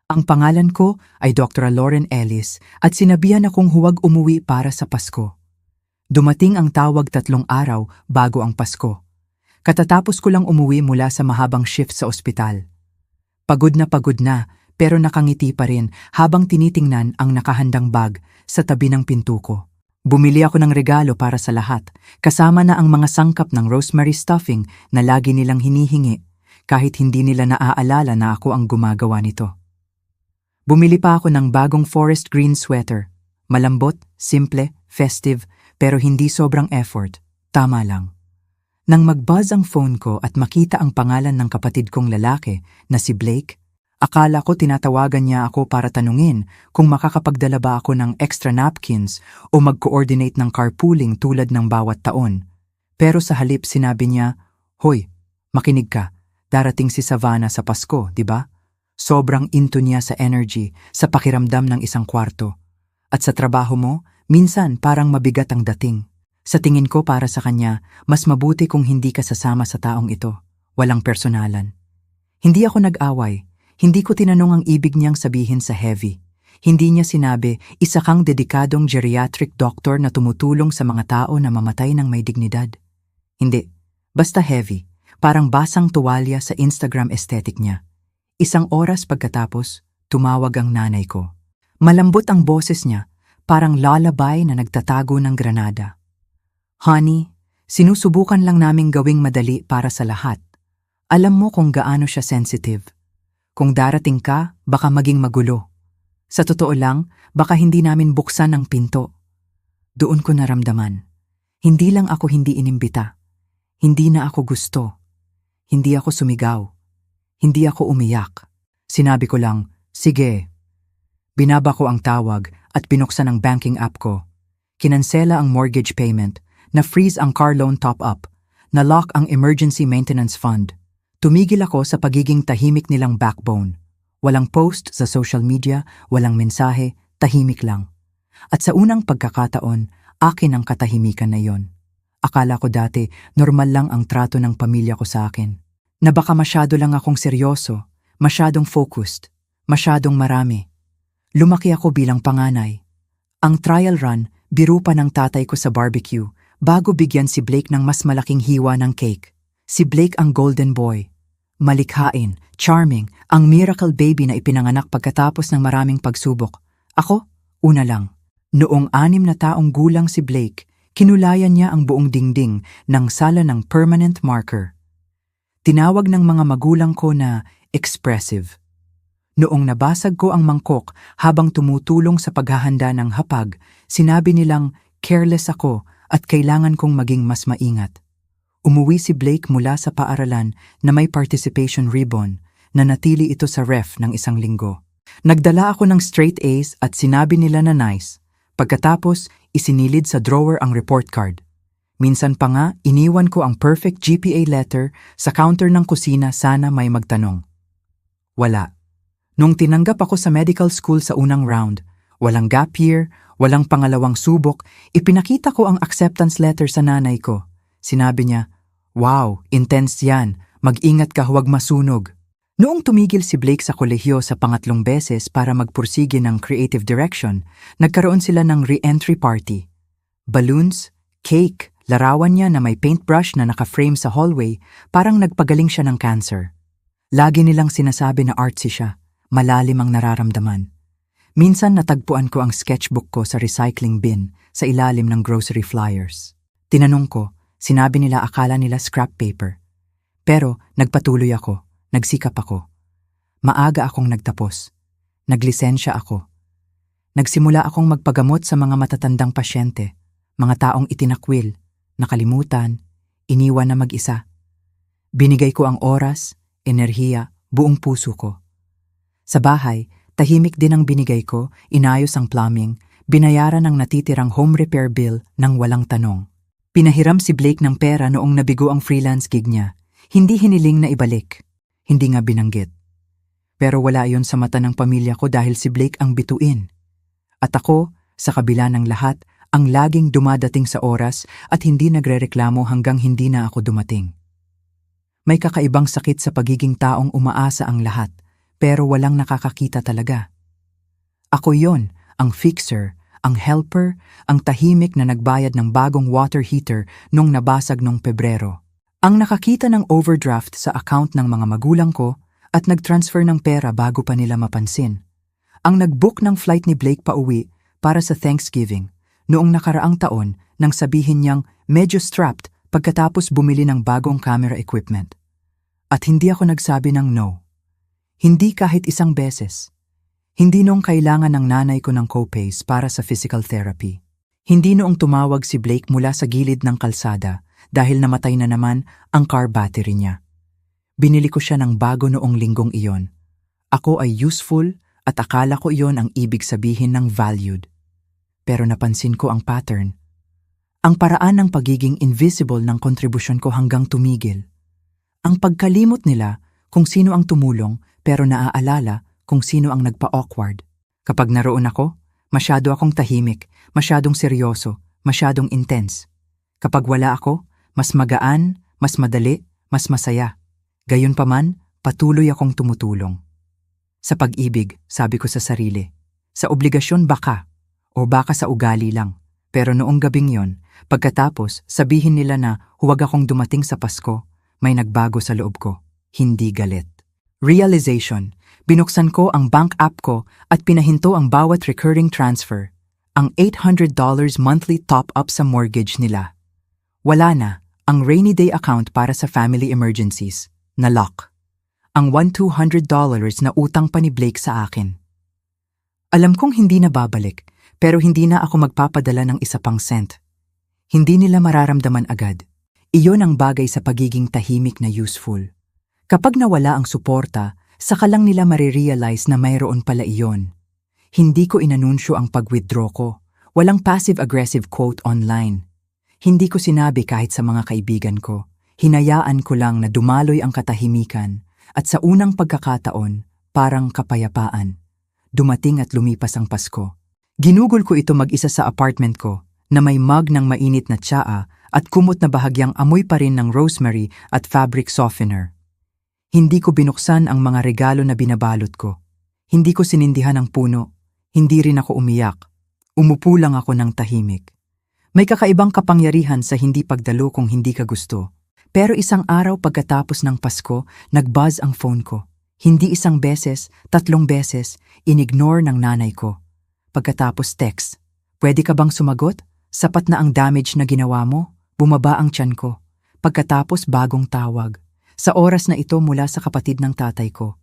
Ang pangalan ko ay Dr. Lauren Ellis at sinabihan akong huwag umuwi para sa Pasko. Dumating ang tawag 3 araw bago ang Pasko. Katatapos ko lang umuwi mula sa mahabang shift sa ospital. Pagod na pero nakangiti pa rin habang tinitingnan ang nakahandang bag sa tabi ng pinto ko. Bumili ako ng regalo para sa lahat, kasama na ang mga sangkap ng rosemary stuffing na lagi nilang hinihingi kahit hindi nila naaalala na ako ang gumagawa nito. Bumili pa ako ng bagong forest green sweater. Malambot, simple, festive, pero hindi sobrang effort. Tama lang. Nang mag-buzz ang phone ko at makita ang pangalan ng kapatid kong lalaki na si Blake, akala ko tinatawagan niya ako para tanungin kung makakapagdala ba ako ng extra napkins o mag-coordinate ng carpooling tulad ng bawat taon. Pero sa halip sinabi niya, "Hoy, makinig ka, darating si Savannah sa Pasko, di ba?" Sobrang into niya sa energy, sa pakiramdam ng isang kwarto. At sa trabaho mo, minsan parang mabigat ang dating. Sa tingin ko para sa kanya, mas mabuti kung hindi ka sasama sa taong ito. Walang personalan. Hindi ako nag-away. Hindi ko tinanong ang ibig niyang sabihin sa heavy. Hindi niya sinabi, isa kang dedikadong geriatric doctor na tumutulong sa mga tao na mamatay ng may dignidad. Hindi. Basta heavy. Parang basang tuwalya sa Instagram aesthetic niya. 1 oras pagkatapos, tumawag ang nanay ko. Malambot ang boses niya, parang lullaby na nagtatago ng granada. "Honey, sinusubukan lang naming gawing madali para sa lahat. Alam mo kung gaano siya sensitive. Kung darating ka, baka maging magulo. Sa totoo lang, baka hindi namin buksan ang pinto." Doon ko naramdaman. Hindi lang ako hindi inimbita. Hindi na ako gusto. Hindi ako sumigaw. Hindi ako umiyak. Sinabi ko lang, "Sige." Binaba ko ang tawag at binuksan ang banking app ko. Kinansela ang mortgage payment, na-freeze ang car loan top-up, na-lock ang emergency maintenance fund. Tumigil ako sa pagiging tahimik nilang backbone. Walang post sa social media, walang mensahe, tahimik lang. At sa unang pagkakataon, akin ang katahimikan na yon. Akala ko dati, normal lang ang trato ng pamilya ko sa akin. Na baka masyado lang akong seryoso, masyadong focused, masyadong marami. Lumaki ako bilang panganay. Ang trial run, biro pa ng tatay ko sa barbecue, bago bigyan si Blake ng mas malaking hiwa ng cake. Si Blake ang golden boy. Malikhain, charming, ang miracle baby na ipinanganak pagkatapos ng maraming pagsubok. Ako, una lang. Noong 6 na taong gulang si Blake, kinulayan niya ang buong dingding ng sala ng permanent marker. Tinawag ng mga magulang ko na expressive. Noong nabasag ko ang mangkok habang tumutulong sa paghahanda ng hapag, sinabi nilang careless ako at kailangan kong maging mas maingat. Umuwi si Blake mula sa paaralan na may participation ribbon na natili ito sa ref ng 1 linggo. Nagdala ako ng straight A's at sinabi nila na nice. Pagkatapos, isinilid sa drawer ang report card. Minsan pa nga, iniwan ko ang perfect GPA letter sa counter ng kusina sana may magtanong. Wala. Nung tinanggap ako sa medical school sa unang round, walang gap year, walang pangalawang subok, ipinakita ko ang acceptance letter sa nanay ko. Sinabi niya, "Wow, intense yan. Mag-ingat ka, huwag masunog." Noong tumigil si Blake sa kolehiyo sa 3 beses para magpursige ng creative direction, nagkaroon sila ng re-entry party. Balloons, cake, larawan niya na may paintbrush na naka-frame sa hallway, parang nagpagaling siya ng cancer. Lagi nilang sinasabi na artsy siya, malalim ang nararamdaman. Minsan natagpuan ko ang sketchbook ko sa recycling bin sa ilalim ng grocery flyers. Tinanong ko, sinabi nila akala nila scrap paper. Pero nagpatuloy ako, nagsikap ako. Maaga akong nagtapos. Naglisensya ako. Nagsimula akong magpagamot sa mga matatandang pasyente, mga taong itinakwil, nakalimutan, iniwan na mag-isa. Binigay ko ang oras, enerhiya, buong puso ko. Sa bahay, tahimik din ang binigay ko, inayos ang plumbing, binayaran ang natitirang home repair bill nang walang tanong. Pinahiram si Blake ng pera noong nabigo ang freelance gig niya. Hindi hiniling na ibalik. Hindi nga binanggit. Pero wala yon sa mata ng pamilya ko dahil si Blake ang bituin. At ako, sa kabila ng lahat, ang laging dumadating sa oras at hindi nagrereklamo hanggang hindi na ako dumating. May kakaibang sakit sa pagiging taong umaasa ang lahat, pero walang nakakakita talaga. Ako yon, ang fixer, ang helper, ang tahimik na nagbayad ng bagong water heater nung nabasag nung Pebrero. Ang nakakita ng overdraft sa account ng mga magulang ko at nag-transfer ng pera bago pa nila mapansin. Ang nag-book ng flight ni Blake pauwi para sa Thanksgiving noong nakaraang taon nang sabihin niyang medyo strapped pagkatapos bumili ng bagong camera equipment. At hindi ako nagsabi ng no. Hindi kahit isang beses. Hindi noong kailangan ng nanay ko ng co-pays para sa physical therapy. Hindi noong tumawag si Blake mula sa gilid ng kalsada dahil namatay na naman ang car battery niya. Binili ko siya ng bago noong linggong iyon. Ako ay useful at akala ko iyon ang ibig sabihin ng valued. Pero napansin ko ang pattern. Ang paraan ng pagiging invisible ng kontribusyon ko hanggang tumigil. Ang pagkalimot nila kung sino ang tumulong pero naaalala kung sino ang nagpa-awkward. Kapag naroon ako, masyado akong tahimik, masyadong seryoso, masyadong intense. Kapag wala ako, mas magaan, mas madali, mas masaya. Gayunpaman, patuloy akong tumutulong. Sa pag-ibig, sabi ko sa sarili. Sa obligasyon baka, o baka sa ugali lang. Pero noong gabing yon, pagkatapos sabihin nila na huwag akong dumating sa Pasko, may nagbago sa loob ko, hindi galit. Realization, binuksan ko ang bank app ko at pinahinto ang bawat recurring transfer, ang $800 monthly top-up sa mortgage nila. Wala na, ang rainy day account para sa family emergencies, na lock. Ang $200 na utang pa ni Blake sa akin. Alam kong hindi na babalik, pero hindi na ako magpapadala ng isa pang cent. Hindi nila mararamdaman agad. Iyon ang bagay sa pagiging tahimik na useful. Kapag nawala ang suporta, saka lang nila marirealize na mayroon pala iyon. Hindi ko inanunsyo ang pag-withdraw ko. Walang passive-aggressive quote online. Hindi ko sinabi kahit sa mga kaibigan ko. Hinayaan ko lang na dumaloy ang katahimikan at sa unang pagkakataon, parang kapayapaan. Dumating at lumipas ang Pasko. Ginugol ko ito mag-isa sa apartment ko na may mug ng mainit na tsaa at kumot na bahagyang amoy pa rin ng rosemary at fabric softener. Hindi ko binuksan ang mga regalo na binabalot ko. Hindi ko sinindihan ang puno. Hindi rin ako umiyak. Umupo lang ako ng tahimik. May kakaibang kapangyarihan sa hindi pagdalo kung hindi ka gusto. Pero isang araw pagkatapos ng Pasko, nag-buzz ang phone ko. Hindi isang beses, 3 beses, inignore ng nanay ko. Pagkatapos text, "Pwede ka bang sumagot? Sapat na ang damage na ginawa mo?" Bumaba ang tiyan ko. Pagkatapos bagong tawag. Sa oras na ito mula sa kapatid ng tatay ko.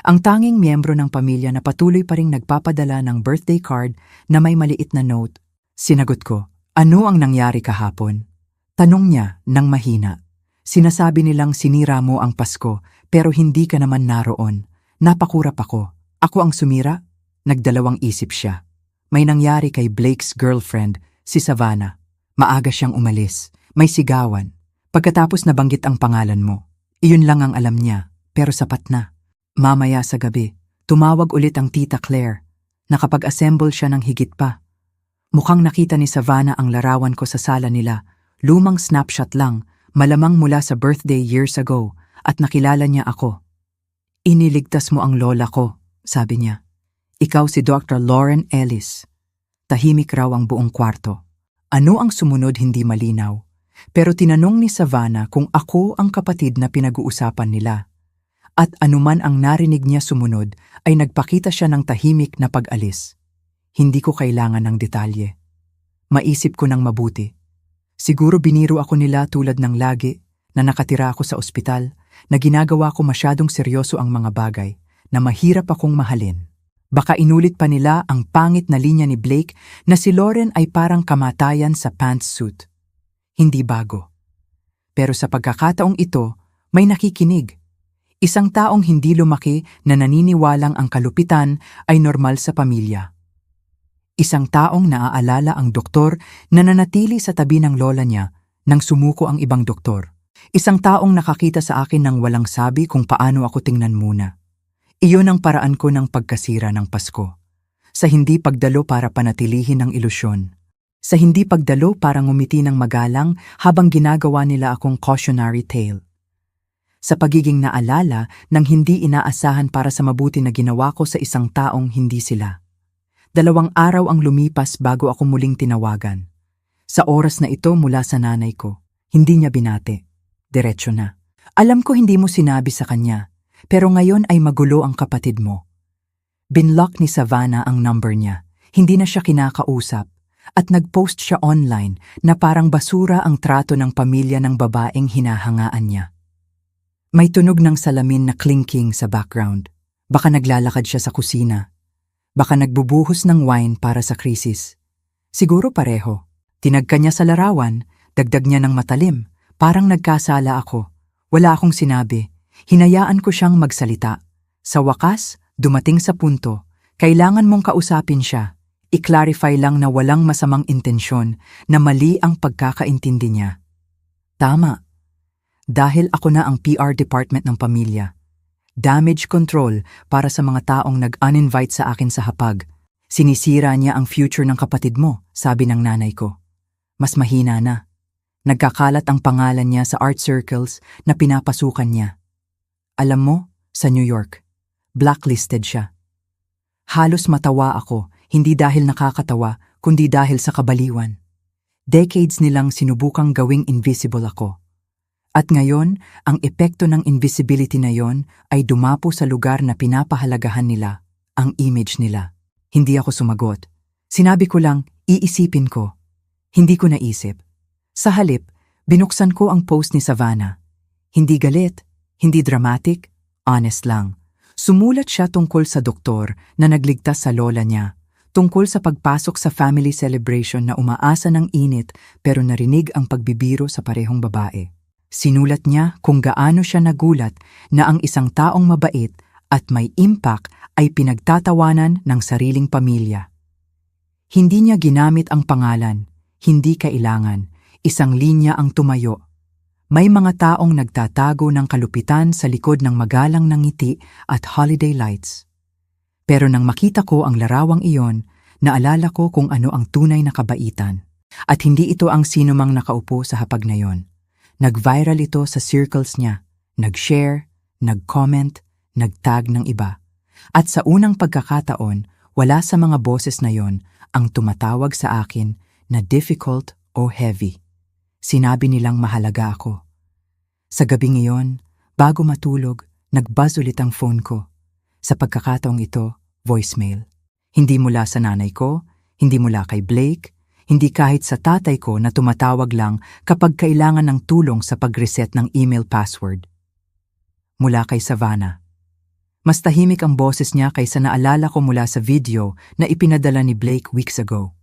Ang tanging miyembro ng pamilya na patuloy pa ring nagpapadala ng birthday card na may maliit na note. Sinagot ko, "Ano ang nangyari kahapon?" Tanong niya nang mahina. "Sinasabi nilang sinira mo ang Pasko pero hindi ka naman naroon. Napakurap ako. Ako ang sumira?" Nagdalawang isip siya. May nangyari kay Blake's girlfriend, si Savannah. Maaga siyang umalis. May sigawan. Pagkatapos nabanggit ang pangalan mo. Iyon lang ang alam niya, pero sapat na. Mamaya sa gabi, tumawag ulit ang Tita Claire. Nakapag-assemble siya ng higit pa. Mukhang nakita ni Savannah ang larawan ko sa sala nila. Lumang snapshot lang, malamang mula sa birthday years ago, at nakilala niya ako. "Iniligtas mo ang lola ko," sabi niya. "Ikaw si Dr. Lauren Ellis." Tahimik raw ang buong kwarto. Ano ang sumunod hindi malinaw. Pero tinanong ni Savannah kung ako ang kapatid na pinag-uusapan nila. At anuman ang narinig niya sumunod ay nagpakita siya ng tahimik na pag-alis. Hindi ko kailangan ng detalye. Maisip ko ng mabuti. Siguro biniro ako nila tulad ng lagi, na nakatira ako sa ospital, na ginagawa ko masyadong seryoso ang mga bagay, na mahirap akong mahalin. Baka inulit pa nila ang pangit na linya ni Blake na si Lauren ay parang kamatayan sa pantsuit. Hindi bago. Pero sa pagkakataong ito, may nakikinig. Isang taong hindi lumaki na naniniwalang ang kalupitan ay normal sa pamilya. Isang taong naaalala ang doktor na nanatili sa tabi ng lola niya nang sumuko ang ibang doktor. Isang taong nakakita sa akin nang walang sabi kung paano ako tingnan muna. Iyon ang paraan ko ng pagkasira ng Pasko. Sa hindi pagdalo para panatilihin ang ilusyon. Sa hindi pagdalo para ngumiti ng magalang habang ginagawa nila akong cautionary tale. sa pagiging naalala ng hindi inaasahan para sa mabuti na ginawa ko sa isang taong hindi sila. 2 araw ang lumipas bago ako muling tinawagan. Sa oras na ito mula sa nanay ko, hindi niya binati. Diretso na. Alam ko hindi mo sinabi sa kanya, pero ngayon ay magulo ang kapatid mo. Binlock ni Savannah ang number niya. Hindi na siya kinakausap. At nag-post siya online na parang basura ang trato ng pamilya ng babaeng hinahangaan niya. May tunog ng salamin na clinking sa background. Baka naglalakad siya sa kusina. Baka nagbubuhos ng wine para sa krisis. Siguro pareho. Tinagka niya sa larawan, dagdag niya ng matalim. Parang nagkasala ako. Wala akong sinabi. Hinayaan ko siyang magsalita. Sa wakas, dumating sa punto. Kailangan mong kausapin siya. I-clarify lang na walang masamang intensyon, na mali ang pagkakaintindi niya. Tama. Dahil ako na ang PR department ng pamilya. Damage control para sa mga taong nag-uninvite sa akin sa hapag. Sinisira niya ang future ng kapatid mo, sabi ng nanay ko. Mas mahina na. Nagkakalat ang pangalan niya sa art circles na pinapasukan niya. Alam mo, sa New York, blacklisted siya. Halos matawa ako, hindi dahil nakakatawa, kundi dahil sa kabaliwan. Decades nilang sinubukang gawing invisible ako. At ngayon, ang epekto ng invisibility na yon ay dumapo sa lugar na pinapahalagahan nila, ang image nila. Hindi ako sumagot. Sinabi ko lang, iisipin ko. Hindi ko naisip. Sa halip, binuksan ko ang post ni Savannah. Hindi galit, hindi dramatic, honest lang. Sumulat siya tungkol sa doktor na nagligtas sa lola niya. Tungkol sa pagpasok sa family celebration na umaasa ng init pero narinig ang pagbibiro sa parehong babae. Sinulat niya kung gaano siya nagulat na ang isang taong mabait at may impact ay pinagtatawanan ng sariling pamilya. Hindi niya ginamit ang pangalan, hindi kailangan, isang linya ang tumayo. May mga taong nagtatago ng kalupitan sa likod ng magalang na ngiti at holiday lights. Pero nang makita ko ang larawang iyon, naalala ko kung ano ang tunay na kabaitan. At hindi ito ang sinumang nakaupo sa hapag na yon. Nag-viral ito sa circles niya, nag-share, nag-comment, nag-tag ng iba. At sa unang pagkakataon, wala sa mga boses na yon ang tumatawag sa akin na difficult o heavy. Sinabi nilang mahalaga ako. Sa gabing iyon, bago matulog, nag-buzz ulit ang phone ko. Sa pagkakataong ito, voicemail. Hindi mula sa nanay ko, hindi mula kay Blake, hindi kahit sa tatay ko na tumatawag lang kapag kailangan ng tulong sa pag-reset ng email password. Mula kay Savannah. Mas tahimik ang boses niya kaysa naalala ko mula sa video na ipinadala ni Blake weeks ago.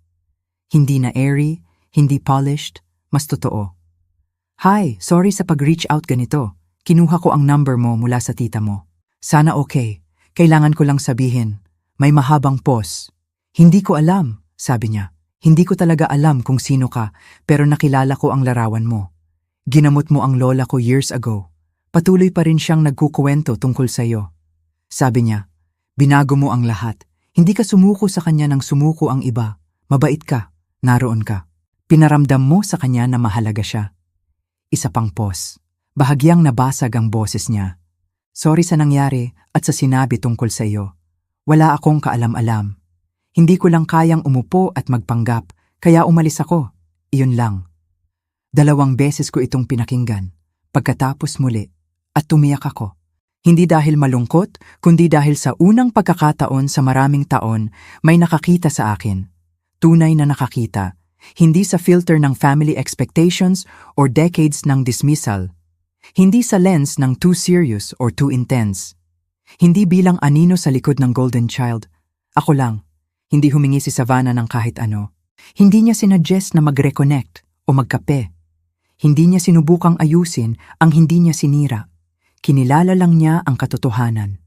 Hindi na airy, hindi polished, mas totoo. Hi, sorry sa pag-reach out ganito. Kinuha ko ang number mo mula sa tita mo. Sana okay. Kailangan ko lang sabihin, may mahabang pause. Hindi ko alam, sabi niya. Hindi ko talaga alam kung sino ka, pero nakilala ko ang larawan mo. Ginamot mo ang lola ko years ago. Patuloy pa rin siyang nagkukuwento tungkol sa iyo. Sabi niya, binago mo ang lahat. Hindi ka sumuko sa kanya nang sumuko ang iba. Mabait ka, naroon ka. Pinaramdam mo sa kanya na mahalaga siya. Isa pang pause. Bahagyang nabasag ang boses niya. Sorry sa nangyari at sa sinabi tungkol sa iyo. Wala akong kaalam-alam. Hindi ko lang kayang umupo at magpanggap, kaya umalis ako. Iyon lang. 2 beses ko itong pinakinggan, pagkatapos muli, at tumiyak ako. Hindi dahil malungkot, kundi dahil sa unang pagkakataon sa maraming taon, may nakakita sa akin. Tunay na nakakita, hindi sa filter ng family expectations or decades ng dismissal. Hindi sa lens ng too serious or too intense. Hindi bilang anino sa likod ng golden child. Ako lang. Hindi humingi si Savannah ng kahit ano. Hindi niya sinuggest na mag-reconnect o magkape. Hindi niya sinubukang ayusin ang hindi niya sinira. Kinilala lang niya ang katotohanan.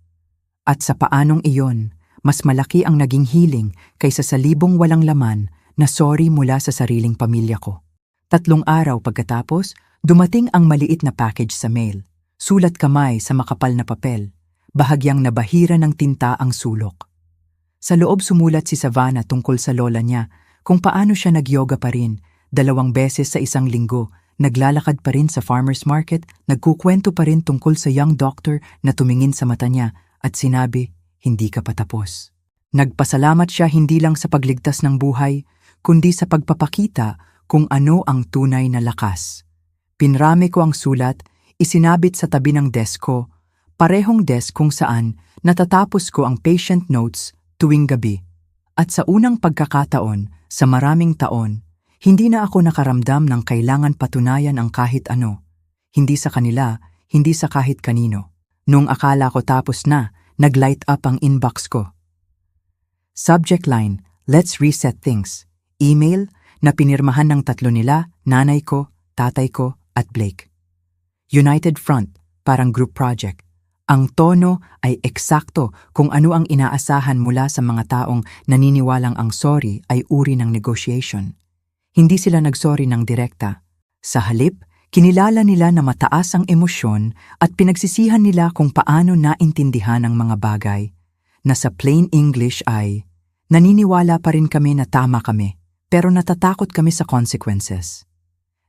At sa paanong iyon, mas malaki ang naging healing kaysa sa libong walang laman na sorry mula sa sariling pamilya ko. 3 araw pagkatapos, dumating ang maliit na package sa mail. Sulat kamay sa makapal na papel. Bahagyang nabahira ng tinta ang sulok. Sa loob sumulat si Savannah tungkol sa lola niya, kung paano siya nag-yoga pa rin, 2 beses sa isang linggo, naglalakad pa rin sa farmer's market, nagkukwento pa rin tungkol sa young doctor na tumingin sa mata niya at sinabi, hindi ka pa tapos. Nagpasalamat siya hindi lang sa pagligtas ng buhay, kundi sa pagpapakita kung ano ang tunay na lakas. Pinrami ko ang sulat, isinabit sa tabi ng desk ko, parehong desk kung saan natatapos ko ang patient notes tuwing gabi. At sa unang pagkakataon, sa maraming taon, hindi na ako nakaramdam ng kailangan patunayan ang kahit ano. Hindi sa kanila, hindi sa kahit kanino. Nung akala ko tapos na, nag-light up ang inbox ko. Subject line, let's reset things. Email na pinirmahan ng tatlo nila, nanay ko, tatay ko, at Blake. United Front, parang group project. Ang tono ay eksakto kung ano ang inaasahan mula sa mga taong naniniwalang ang sorry ay uri ng negotiation. Hindi sila nagsorry ng direkta. Sa halip, kinilala nila na mataas ang emosyon at pinagsisihan nila kung paano naintindihan ang mga bagay, na sa plain English ay, naniniwala pa rin kami na tama kami, pero natatakot kami sa consequences.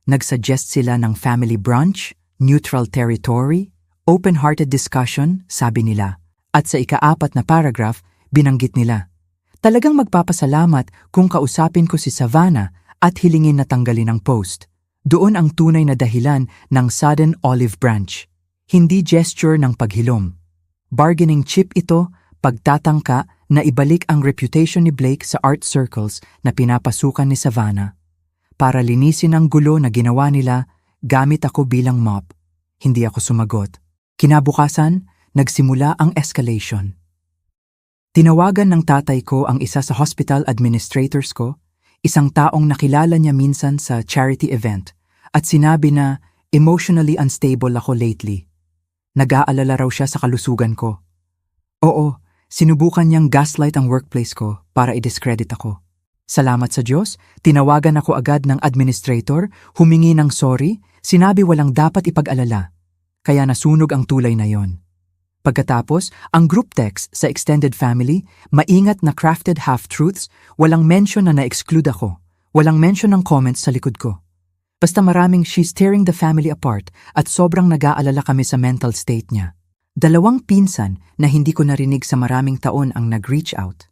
Nagsuggest sila ng family brunch, neutral territory, open-hearted discussion, sabi nila. At sa ika-4 na paragraph, binanggit nila. Talagang magpapasalamat kung kausapin ko si Savannah at hilingin na tanggalin ang post. Doon ang tunay na dahilan ng sudden olive branch. Hindi gesture ng paghilom. Bargaining chip ito, pagtatangka na ibalik ang reputation ni Blake sa art circles na pinapasukan ni Savannah. Para linisin ang gulo na ginawa nila, gamit ako bilang mop. Hindi ako sumagot. Kinabukasan, nagsimula ang escalation. Tinawagan ng tatay ko ang isa sa hospital administrators ko, isang taong nakilala niya minsan sa charity event, at sinabi na emotionally unstable ako lately. Nag-aalala raw siya sa kalusugan ko. Oo, sinubukan niyang gaslight ang workplace ko para i-discredit ako. Salamat sa Diyos, tinawagan ako agad ng administrator, humingi ng sorry, sinabi walang dapat ipag-alala. Kaya nasunog ang tulay na yon. Pagkatapos, ang group text sa extended family, maingat na crafted half-truths, walang mention na na-exclude ako, walang mention ng comments sa likod ko. Basta maraming she's tearing the family apart at sobrang nag-aalala kami sa mental state niya. 2 pinsan na hindi ko narinig sa maraming taon ang nag-reach out.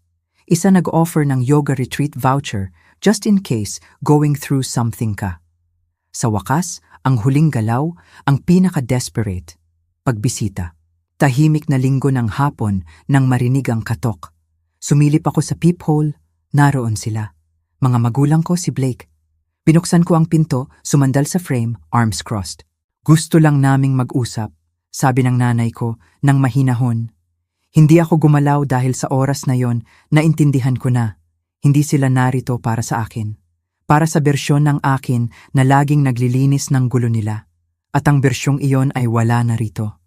Isa nag-offer ng yoga retreat voucher just in case going through something ka. Sa wakas, ang huling galaw, ang pinaka-desperate, pagbisita. Tahimik na linggo ng hapon nang marinig ang katok. Sumilip ako sa peephole, naroon sila. Mga magulang ko si Blake. Binuksan ko ang pinto, sumandal sa frame, arms crossed. Gusto lang naming mag-usap, sabi ng nanay ko, nang mahinahon. Hindi ako gumalaw dahil sa oras na yon, naintindihan ko na. Hindi sila narito para sa akin. Para sa bersyon ng akin na laging naglilinis ng gulo nila. At ang bersyong iyon ay wala na rito.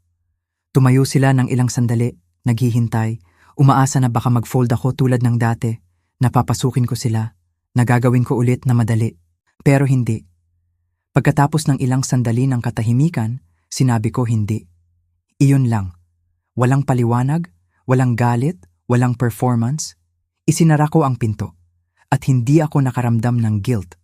Tumayo sila ng ilang sandali, naghihintay, umaasa na baka mag-fold ako tulad ng dati. Napapasukin ko sila, nagagawin ko ulit na madali. Pero hindi. Pagkatapos ng ilang sandali ng katahimikan, sinabi ko hindi. Iyon lang. Walang paliwanag, walang galit, walang performance. Isinara ko ang pinto. At hindi ako nakaramdam ng guilt.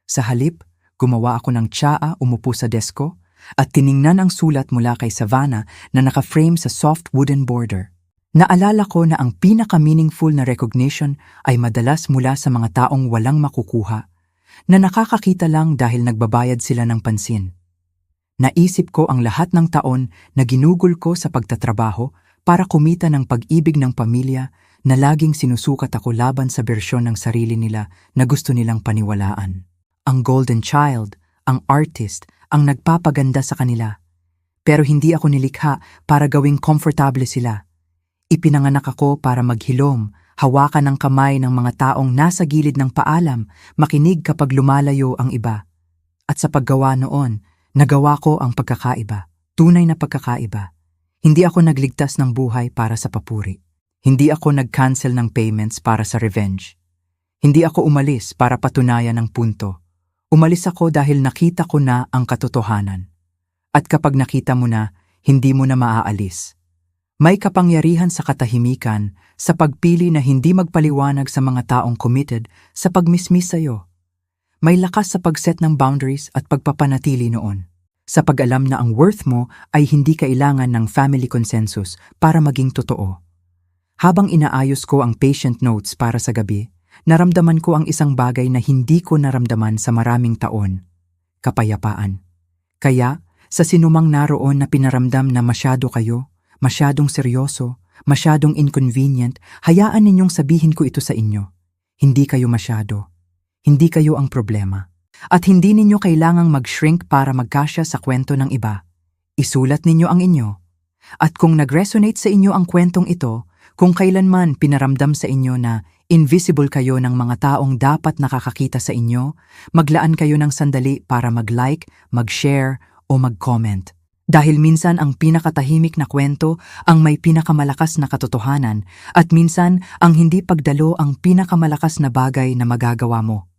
Sa halip, gumawa ako ng tsaa, umupo sa desk ko, at tiningnan ang sulat mula kay Savannah na naka-frame sa soft wooden border. Naalala ko na ang pinaka-meaningful na recognition ay madalas mula sa mga taong walang makukuha, na nakakakita lang dahil nagbabayad sila ng pansin. Naisip ko ang lahat ng taon na ginugol ko sa pagtatrabaho para kumita ng pag-ibig ng pamilya na laging sinusukat ako laban sa bersyon ng sarili nila na gusto nilang paniwalaan. Ang golden child, ang artist, ang nagpapaganda sa kanila. Pero hindi ako nilikha para gawing komportable sila. Ipinanganak ako para maghilom, hawakan ng kamay ng mga taong nasa gilid ng paalam, makinig kapag lumalayo ang iba. At sa paggawa noon, nagawa ko ang pagkakaiba, tunay na pagkakaiba. Hindi ako nagligtas ng buhay para sa papuri. Hindi ako nag-cancel ng payments para sa revenge. Hindi ako umalis para patunayan ang punto. Umalis ako dahil nakita ko na ang katotohanan. At kapag nakita mo na, hindi mo na maaalis. May kapangyarihan sa katahimikan, sa pagpili na hindi magpaliwanag sa mga taong committed sa pagmismis sa'yo. May lakas sa pag-set ng boundaries at pagpapanatili noon. Sa pag-alam na ang worth mo ay hindi kailangan ng family consensus para maging totoo. Habang inaayos ko ang patient notes para sa gabi, naramdaman ko ang isang bagay na hindi ko naramdaman sa maraming taon. Kapayapaan. Kaya, sa sinumang naroon na pinaramdam na masyado kayo, masyadong seryoso, masyadong inconvenient, hayaan ninyong sabihin ko ito sa inyo. Hindi kayo masyado. Hindi kayo ang problema. At hindi ninyo kailangang mag-shrink para magkasya sa kwento ng iba. Isulat ninyo ang inyo. At kung nag-resonate sa inyo ang kwentong ito, kung kailanman pinaramdam sa inyo na invisible kayo ng mga taong dapat nakakakita sa inyo, maglaan kayo ng sandali para mag-like, mag-share o mag-comment. Dahil minsan ang pinakatahimik na kwento ang may pinakamalakas na katotohanan at minsan ang hindi pagdalo ang pinakamalakas na bagay na magagawa mo.